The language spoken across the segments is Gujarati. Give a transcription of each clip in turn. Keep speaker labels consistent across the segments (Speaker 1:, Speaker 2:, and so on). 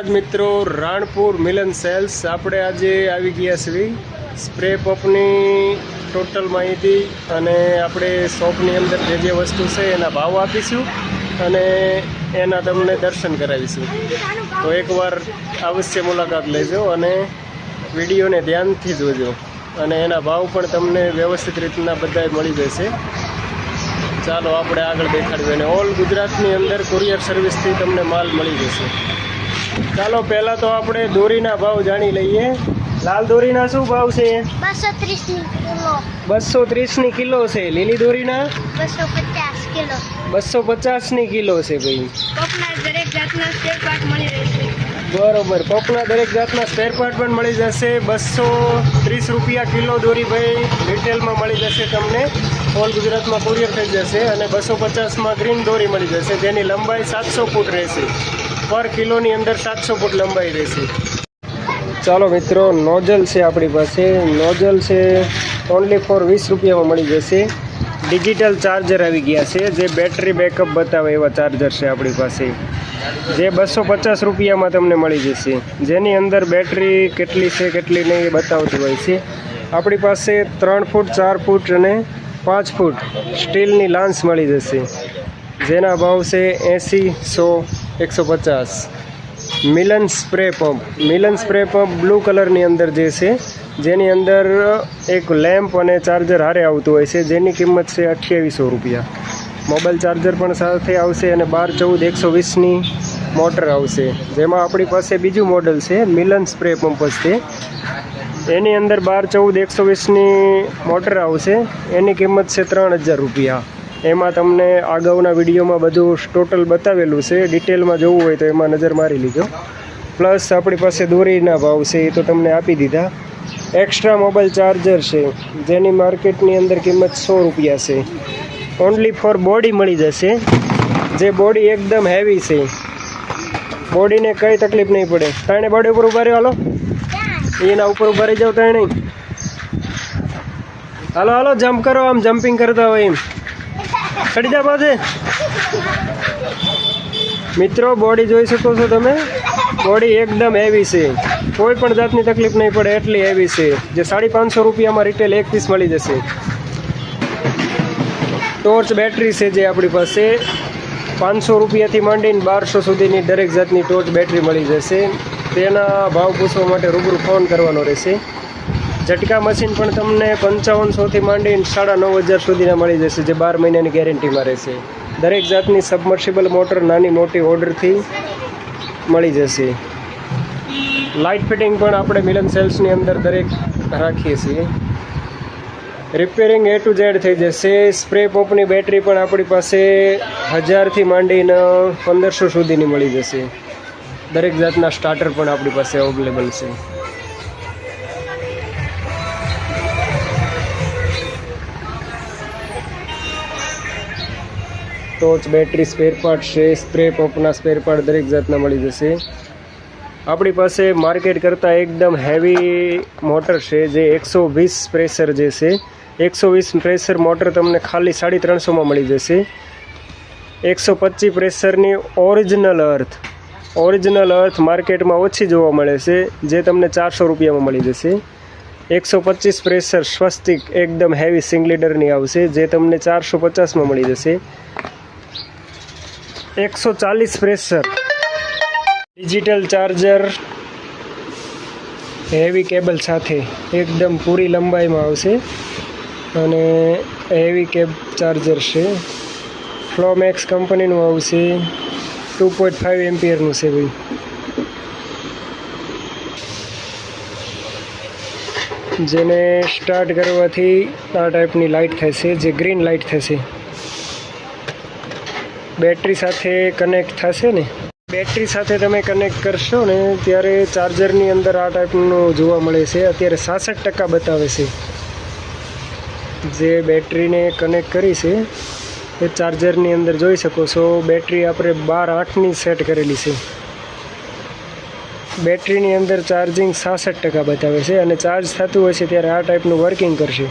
Speaker 1: મિત્રો રાણપુર મિલન સેલ્સ આપણે આજે આવી ગયા છીએ સ્પ્રે પંપની ટોટલ માહિતી અને આપણે શોપની અંદર જે જે વસ્તુ છે એના ભાવ આપીશું અને એના તમને દર્શન કરાવીશું. તો એકવાર અવશ્ય મુલાકાત લેજો અને વિડીયોને ધ્યાનથી જોજો અને એના ભાવ પણ તમને વ્યવસ્થિત રીતના બધા મળી જશે. ચાલો આપણે આગળ દેખાડ્યું અને ઓલ ગુજરાતની અંદર કુરિયર સર્વિસથી તમને માલ મળી જશે. ચાલો પહેલાં તો આપણે દોરીના ભાવ જાણી લઈએ. લાલ દોરીના શું ભાવ છે? 230 કિલો છે. લીલી દોરીના
Speaker 2: 250 કિલો.
Speaker 1: 250 કિલો છે ભાઈ.
Speaker 2: પપના દરેક જાતના સ્પેર પાર્ટ મળી રહેશે.
Speaker 1: બરોબર, પપના દરેક જાતના સ્પેર પાર્ટ પણ મળી જશે. 230 રૂપિયા કિલો દોરી ભાઈ રિટેલમાં મળી જશે તમને. ઓલ ગુજરાતમાં કુરિયર થઈ જશે અને 250માં ગ્રીન દોરી મળી જશે જેની લંબાઈ 700 ફૂટ રહેશે. પર કિલોની અંદર 700 ફૂટ લંબાઈ રહેશે. ચાલો મિત્રો, નોઝલ છે આપણી પાસે. નોઝલ છે ઓનલી ફોર 20 રૂપિયામાં મળી જશે. ડિજિટલ ચાર્જર આવી ગયા છે જે બેટરી બેકઅપ બતાવે એવા ચાર્જર છે આપણી પાસે, જે 250 રૂપિયામાં તમને મળી જશે. જેની અંદર બેટરી કેટલી છે કેટલી નહીં એ બતાવતી હોય છે. આપણી પાસે 3 ફૂટ 4 ફૂટ અને 5 ફૂટ સ્ટીલની લાન્સ મળી જશે જેના ભાવ છે 80, 100, 150. મિલન સ્પ્રે પંપ. મિલન સ્પ્રે પંપ બ્લુ કલરની અંદર જે છે જેની અંદર એક લેમ્પ અને ચાર્જર હારે આવતું હોય છે જેની કિંમત છે 2800 રૂપિયા. મોબાઈલ ચાર્જર પણ સાથે આવશે અને 12, 14, 120ની મોટર આવશે. જેમાં આપણી પાસે બીજું મોડલ છે મિલન સ્પ્રે પંપ જ છે. એની અંદર 12, 14, 120ની મોટર આવશે. એની કિંમત છે 3000 રૂપિયા. એમાં તમને અગાઉના વિડીયોમાં બધું ટોટલ બતાવેલું છે. ડિટેલમાં જોવું હોય તો એમાં નજર મારી લીધો. પ્લસ આપણી પાસે દોરીના ભાવ છે એ તો તમને આપી દીધા. એક્સ્ટ્રા મોબાઈલ ચાર્જર છે જેની માર્કેટની અંદર કિંમત 100 રૂપિયા છે. ઓનલી ફોર બોડી મળી જશે, જે બોડી એકદમ હેવી છે. બોડીને કંઈ તકલીફ નહીં પડે. તાણે બોડી ઉપર ઉભા રહ્યો. હાલો, એના ઉપર ઉભા રહી જાવ. તાણે હાલો હાલો, જમ્પ કરો. આમ જમ્પિંગ કરતા હોય એમ ચડી જા પાસે. મિત્રો બોડી જોઈ શકો છો તમે. બોડી એકદમ હેવી છે, કોઈ પણ જાતની તકલીફ નહીં પડે એટલી હેવી છે. જે 550 રૂપિયામાં રિટેલ એક પીસ મળી જશે. ટોર્ચ બેટરી છે જે આપણી પાસે 500 રૂપિયાથી માંડીને 1200 સુધીની દરેક જાતની ટોર્ચ બેટરી મળી જશે. તેના ભાવ પૂછવા માટે રૂબરૂ ફોન કરવાનો રહેશે. ઝટકા મશીન પણ તમને 5500થી માંડીને 9500 સુધીના મળી જશે જે 12 મહિનાની ગેરંટીમાં રહેશે. દરેક જાતની સબમર્સિબલ મોટર નાની મોટી ઓર્ડરથી મળી જશે. લાઇટ ફિટિંગ પણ આપણે મિલન સેલ્સની અંદર દરેક રાખીએ છીએ. રિપેરિંગ A to Z થઈ જશે. સ્પ્રે પંપની બેટરી પણ આપણી પાસે 1000થી માંડીને 1500 સુધીની મળી જશે. દરેક જાતના સ્ટાર્ટર પણ આપણી પાસે અવેલેબલ છે. ટોર્ચ બેટરી સ્પેર પાર્ટ છે. સ્પ્રે પંપના સ્પેર પાર્ટ દરેક જાતના મળી જશે. આપણી પાસે માર્કેટ કરતાં એકદમ હેવી મોટર છે જે 120 પ્રેશર જે છે 120 પ્રેશર મોટર તમને ખાલી 350માં મળી જશે. 125 પ્રેશરની ઓરિજિનલ અર્થ માર્કેટમાં ઓછી જોવા મળે છે જે તમને 400 રૂપિયામાં મળી જશે. 125 પ્રેશર સ્વસ્તિક એકદમ હેવી સિંગ લીડરની આવશે જે તમને 450માં મળી જશે. 140 pressure digital charger heavy cable સાથે એકદમ પૂરી લંબાઈમાં આવશે અને હેવી ચાર્જર છે. ફ્લોમેક્સ કંપનીનું આવશે. 2.5 એમ્પિયરનું છે ભાઈ. જેને સ્ટાર્ટ કરવાથી આ ટાઈપની લાઇટ થશે જે ગ્રીન લાઇટ થશે. બેટરી સાથે કનેક્ટ થશે ને, બેટરી સાથે તમે કનેક્ટ કરશો ને ત્યારે ચાર્જરની અંદર આ ટાઈપનું જોવા મળે છે. અત્યારે 66% બતાવે છે. જે બેટરીને કનેક્ટ કરી છે એ ચાર્જરની અંદર જોઈ શકો છો. બેટરી આપણે 12/8ની સેટ કરેલી છે. બેટરીની અંદર ચાર્જિંગ 66% બતાવે છે અને ચાર્જ થતું હોય છે ત્યારે આ ટાઈપનું વર્કિંગ કરશે.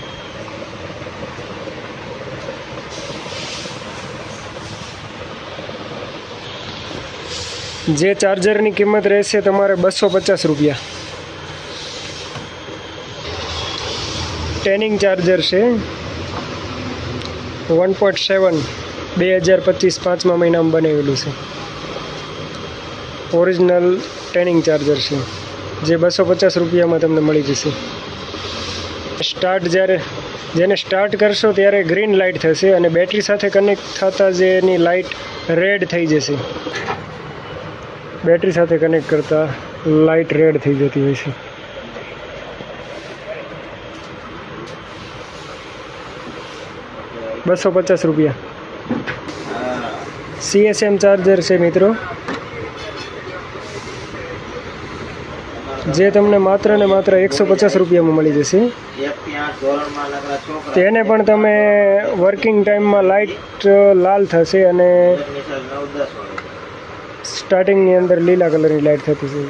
Speaker 1: જે ચાર્જરની કિંમત રહેશે તમારે 250 રૂપિયા. ટેનિંગ ચાર્જર છે 1.7 2025 5મા મહિનામાં બનાવેલું છે. ઓરિજિનલ ટેનિંગ ચાર્જર છે જે 250 રૂપિયામાં તમને મળી જશે. જેને સ્ટાર્ટ કરશો ત્યારે ગ્રીન લાઇટ થશે અને બેટરી સાથે કનેક્ટ થતાં જે એની લાઇટ રેડ થઈ જશે. બેટરી સાથે કનેક્ટ કરતાં લાઇટ રેડ થઈ જતી હોય છે. ₹250 CSM ચાર્જર છે મિત્રો, જે તમને માત્ર ને માત્ર 150 રૂપિયામાં મળી જશે. તેને પણ તમે વર્કિંગ ટાઈમમાં લાઇટ લાલ થશે અને સ્ટાર્ટિંગની અંદર લીલા કલરની લાઇટ થતી છે.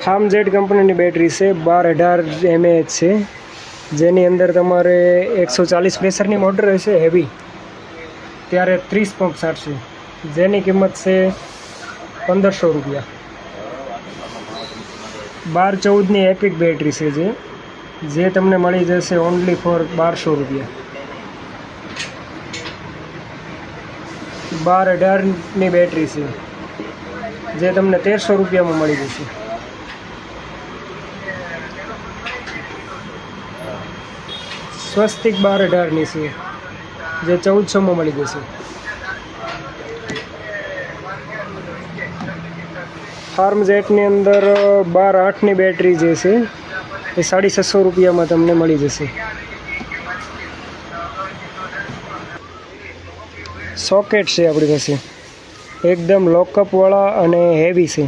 Speaker 1: હામઝેડ કંપનીની બેટરી છે 1218 mAh છે, જેની અંદર તમારે 140 પ્રેશરની મોટર હશે હેવી, ત્યારે 30 પંપ સાટશે, જેની કિંમત છે ₹1500. 1214ની એપિક બેટરી છે જે તમને મળી જશે ઓનલી ફોર ₹1200. 1218ની બેટરી છે જે તમને ₹1300માં મળી જશે. સ્વસ્તિક 1218ની છે જે 1400માં મળી જશે. ફાર્મજેટની અંદર 12/8ની બેટરી જે છે એ ₹650માં તમને મળી જશે. સોકેટ છે આપણી પાસે એકદમ લોકઅપવાળા અને હેવી છે,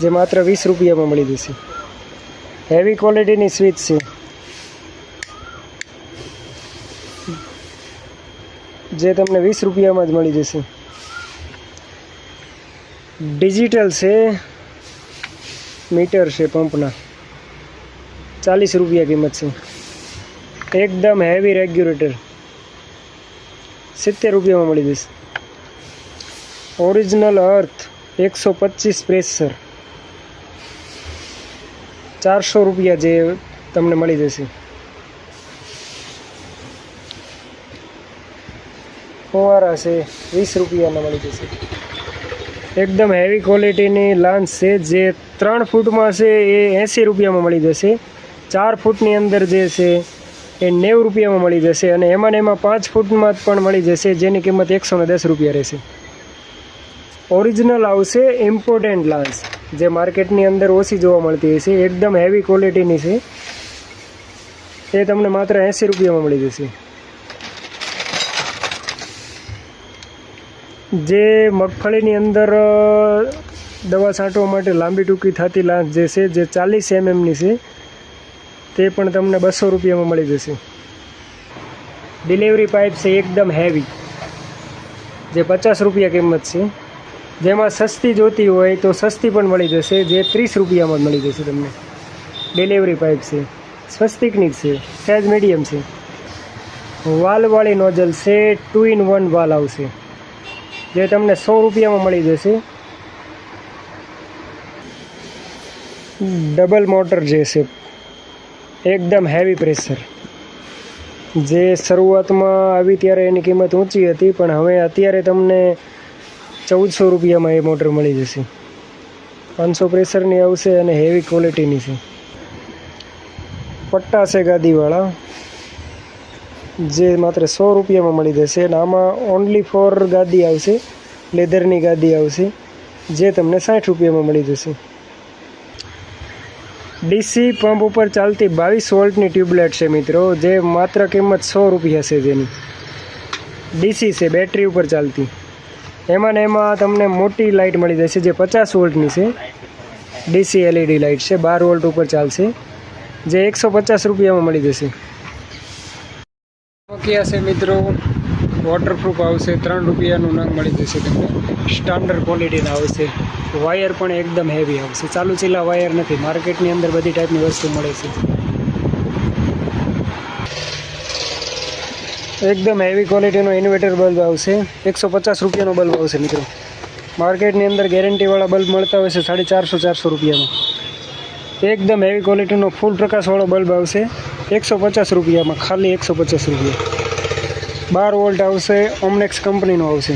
Speaker 1: જે માત્ર ₹20માં મળી જશે. હેવી ક્વોલિટીની સ્વિચ છે જે તમને ₹20માં જ મળી જશે. ડિજિટલ છે મીટર છે પંપના, ₹40 કિંમત છે. એકદમ હેવી રેગ્યુલેટર ₹70માં મળી જશે. ઓરિજિનલ અર્થ 125 પ્રેશર ₹400 જે તમને મળી જશે. ફુવારા છે ₹20ના મળી જશે. એકદમ હેવી ક્વોલિટીની લાંચ છે જે 3 ફૂટમાં છે એ ₹80માં મળી જશે. 4 ફૂટની અંદર જે છે એ ₹90માં મળી જશે અને એમાં 5 ફૂટમાં પણ મળી જશે, જેની કિંમત ₹110 રહેશે. ઓરિજિનલ આવશે ઇમ્પોર્ટન્ટ લાંચ, જે માર્કેટની અંદર ઓછી જોવા મળતી હશે. એકદમ હેવી ક્વોલિટીની છે, એ તમને માત્ર ₹80માં મળી જશે. જે મગફળીની અંદર દવા છાંટવા માટે લાંબી ટૂંકી થતી લાંચ જે છે જે 40 mmની છે, તે પણ તમને ₹200માં મળી જશે. ડિલિવરી પાઇપ છે એકદમ હેવી, જે ₹50 કિંમત છે. જેમાં સસ્તી જોતી હોય તો સસ્તી પણ મળી જશે, જે ₹30માં જ મળી જશે તમને. ડિલિવરી પાઇપ છે સ્વસ્તિકની જ છે, સાઇઝ મીડિયમ છે. વાલવાળી નોઝલ છે, 2-in-1 વાલ આવશે, જે તમને ₹100માં મળી જશે. ડબલ મોટર જે છે એકદમ હેવી પ્રેશર, જે શરૂઆતમાં આવી ત્યારે એની કિંમત ઊંચી હતી, પણ હવે અત્યારે તમને ₹1400માં એ મોટર મળી જશે. 500 પ્રેશરની આવશે અને હેવી ક્વોલિટીની છે. પટ્ટા છે ગાદીવાળા, જે માત્ર ₹100માં મળી જશે અને આમાં ઓનલી ફોર ગાદી આવશે, લેધરની ગાદી આવશે, જે તમને ₹60માં મળી જશે. ડીસી પંપ ઉપર ચાલતી 22 વોલ્ટની ટ્યુબલાઇટ છે મિત્રો, જે માત્ર કિંમત ₹100 છે. જેની ડીસી છે, બેટરી ઉપર ચાલતી. એમાં તમને મોટી લાઇટ મળી જશે જે 50 વોલ્ટની છે. ડીસી LED લાઇટ છે, 12 વોલ્ટ ઉપર ચાલશે, જે ₹150માં મળી જશે. નોકિયા છે મિત્રો, વોટરપ્રૂફ આવશે, ₹3નું નંગ મળી જશે તમને. સ્ટાન્ડર્ડ ક્વોલિટીના આવશે. વાયર પણ એકદમ હેવી આવશે, ચાલુ ચીલા વાયર નથી. માર્કેટની અંદર બધી ટાઈપની વસ્તુ મળે છે. એકદમ હેવી ક્વોલિટીનો ઇન્વર્ટર બલ્બ આવશે, ₹150નો બલ્બ આવશે મિત્રો. માર્કેટની અંદર ગેરંટીવાળા બલ્બ મળતા હોય છે 450 રૂપિયામાં. એકદમ હેવી ક્વોલિટીનો ફૂલ પ્રકાશવાળો બલ્બ આવશે 150 રૂપિયામાં, ખાલી 150 રૂપિયા. 12 વોલ્ટ આવશે, ઓમનેક્સ કંપનીનો આવશે.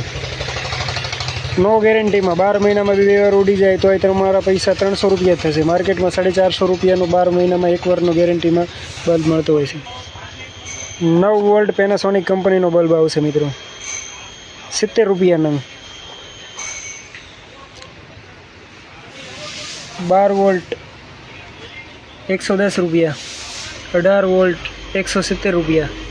Speaker 1: નો ગેરંટીમાં 12 મહિનામાં 2 વાર ઉડી જાય તો તમારા પૈસા 300 રૂપિયા થશે. માર્કેટમાં 450 રૂપિયાનો 12 મહિનામાં 1 વારનો ગેરંટીમાં બલ્બ મળતો હોય છે. 9 વોલ્ટ પેનાસોનિક કંપનીનો બલ્બ આવશે મિત્રો, 70 રૂપિયા નંગ. 12 વોલ્ટ 110 રૂપિયા, 18 વોલ્ટ 170 રૂપિયા.